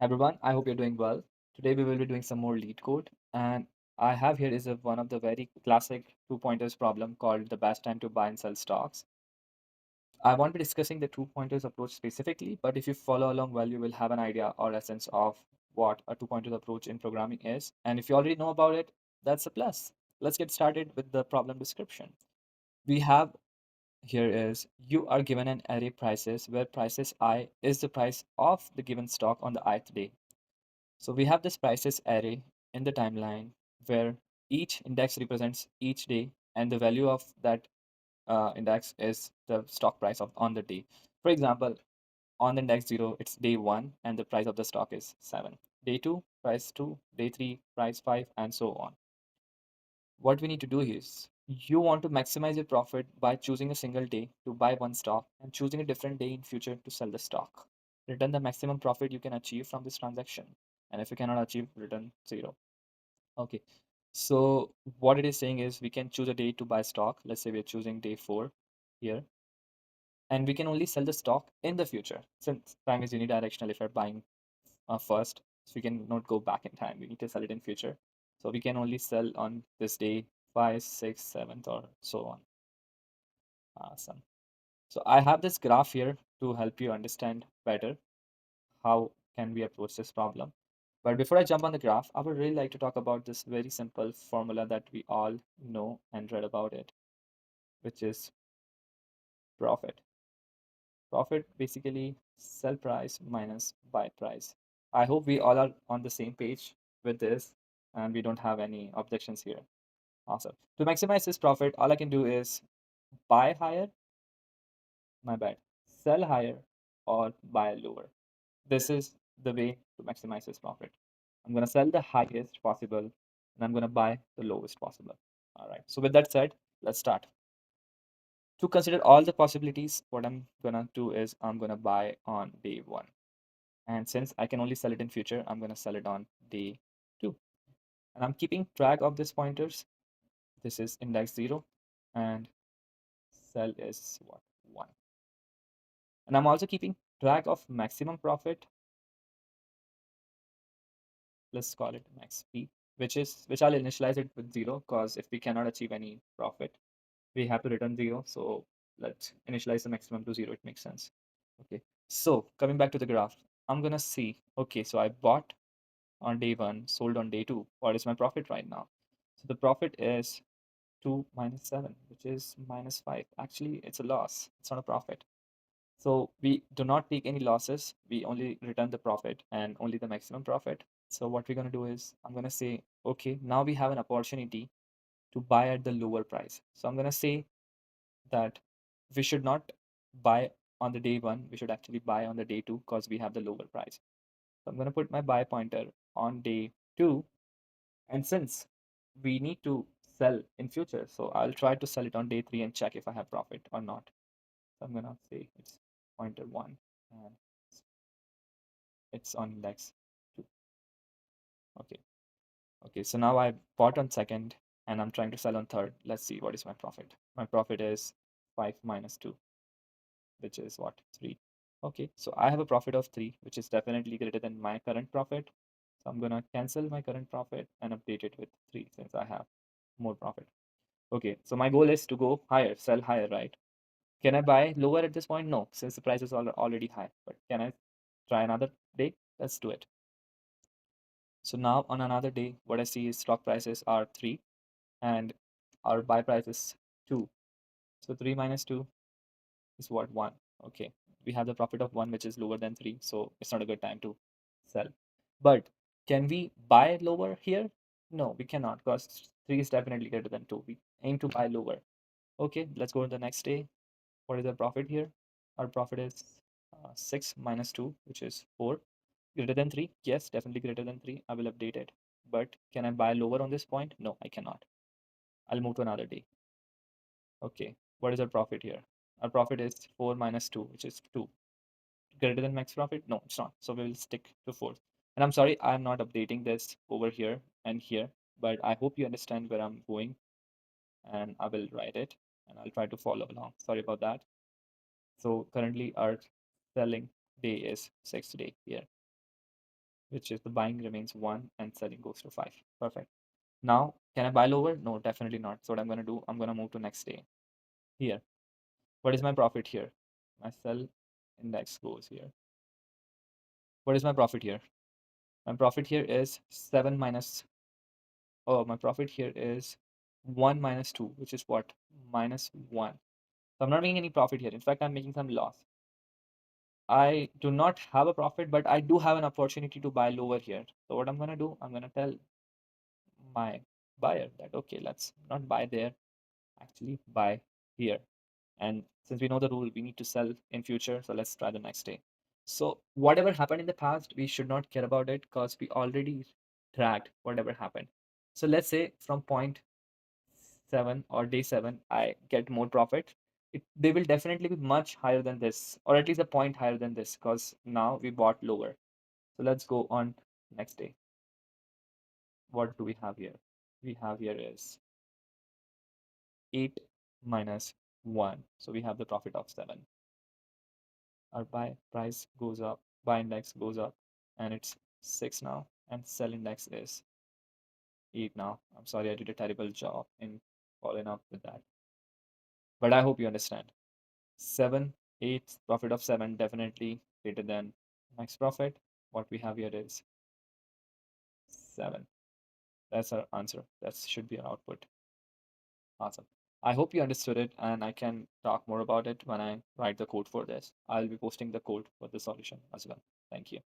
Everyone, I hope you're doing well. Today we will be doing some more Leetcode, and I have here is one of the very classic two pointers problem called the best time to buy and sell stocks. I won't be discussing the two pointers approach specifically, but if you follow along well, you will have an idea or a sense of what a two pointers approach in programming is. And if you already know about it, that's a plus. Let's get started with the problem description. We have here is you are given an array prices where prices I is the price of the given stock on the ith day. So we have this prices array in the timeline where each index represents each day and the value of that index is the stock price of on the day. For example, on the index 0, it's day 1 and the price of the stock is 7. Day 2, price 2, day 3, price 5 and so on. What we need to do is you want to maximize your profit by choosing a single day to buy one stock and choosing a different day in future to sell the stock. Return the maximum profit you can achieve from this transaction. And if you cannot achieve, return 0. Okay. So what it is saying is we can choose a day to buy stock. Let's say we're choosing day 4 here. And we can only sell the stock in the future. Since time is unidirectional if you're buying first, so we can not go back in time. We need to sell it in future. So we can only sell on this day 5, 6, 7th, or so on. Awesome. So I have this graph here to help you understand better how can we approach this problem. But before I jump on the graph, I would really like to talk about this very simple formula that we all know and read about it, which is profit. Profit basically sell price minus buy price. I hope we all are on the same page with this and we don't have any objections here. Awesome. To maximize this profit, all I can do is buy higher, my bad, sell higher or buy lower. This is the way to maximize this profit. I'm going to sell the highest possible and I'm going to buy the lowest possible. All right. So with that said, let's start. To consider all the possibilities, what I'm going to do is I'm going to buy on day 1. And since I can only sell it in future, I'm going to sell it on day 2. And I'm keeping track of these pointers. This is index 0 and sell is what? 1. And I'm also keeping track of maximum profit. Let's call it max P, which I'll initialize it with 0 because if we cannot achieve any profit, we have to return 0. So let's initialize the maximum to 0. It makes sense. Okay. So coming back to the graph, I'm gonna see, okay, so I bought on day 1, sold on day 2. What is my profit right now? So the profit is 2 minus 7, which is minus 5. Actually, it's a loss. It's not a profit. So we do not take any losses. We only return the profit and only the maximum profit. So what we're going to do is I'm going to say, okay, now we have an opportunity to buy at the lower price. So I'm going to say that we should not buy on the day 1. We should actually buy on the day 2 because we have the lower price. So I'm going to put my buy pointer on day 2. And since we need to sell in future, so I'll try to sell it on day 3 and check if I have profit or not. So I'm going to say it's pointer 1 and it's on index 2. Okay. Okay. So now I bought on second and I'm trying to sell on third. Let's see what is my profit. My profit is 5 minus 2, which is what? 3. Okay. So I have a profit of 3, which is definitely greater than my current profit. So I'm going to cancel my current profit and update it with 3 since I have more profit. Okay. So my goal is to go higher, sell higher, right? Can I buy lower at this point? No, since the price is already high. But can I try another day? Let's do it. So now on another day, what I see is stock prices are 3 and our buy price is 2. So 3 minus 2 is what? 1. Okay. We have the profit of 1, which is lower than 3. So it's not a good time to sell. But can we buy lower here? No, we cannot because 3 is definitely greater than 2. We aim to buy lower. Okay, let's go to the next day. What is our profit here? Our profit is 6 minus 2, which is 4. Greater than 3? Yes, definitely greater than 3. I will update it. But can I buy lower on this point? No, I cannot. I'll move to another day. Okay, what is our profit here? Our profit is 4 minus 2, which is 2. Greater than max profit? No, it's not. So we will stick to 4. And I'm sorry, I'm not updating this over here and here, but I hope you understand where I'm going and I will write it and I'll try to follow along. Sorry about that. So currently our selling day is 6th day here. which is the buying remains 1 and selling goes to 5. Perfect. Now, can I buy lower? No, definitely not. So what I'm going to do, I'm going to move to next day. Here, what is my profit here? My sell index goes here. What is my profit here? My profit here is 7 minus, oh, my profit here is 1 minus 2, which is what? Minus 1. So I'm not making any profit here. In fact, I'm making some loss. I do not have a profit, but I do have an opportunity to buy lower here. So what I'm going to do, I'm going to tell my buyer that, okay, let's not buy there, actually buy here. And since we know the rule, we need to sell in future. So let's try the next day. So whatever happened in the past, we should not care about it because we already tracked whatever happened. So let's say from point 7 or day 7, I get more profit. They will definitely be much higher than this, or at least a point higher than this, because now we bought lower. So let's go on next day. What do we have here? We have here is 8 minus 1. So we have the profit of 7. Our buy price goes up, buy index goes up, and it's 6 now, and sell index is 8 now. I'm sorry, I did a terrible job in following up with that. But I hope you understand. 7, 8, profit of 7 definitely greater than max profit. What we have here is 7. That's our answer. That should be our output. Awesome. I hope you understood it, and I can talk more about it when I write the code for this. I'll be posting the code for the solution as well. Thank you.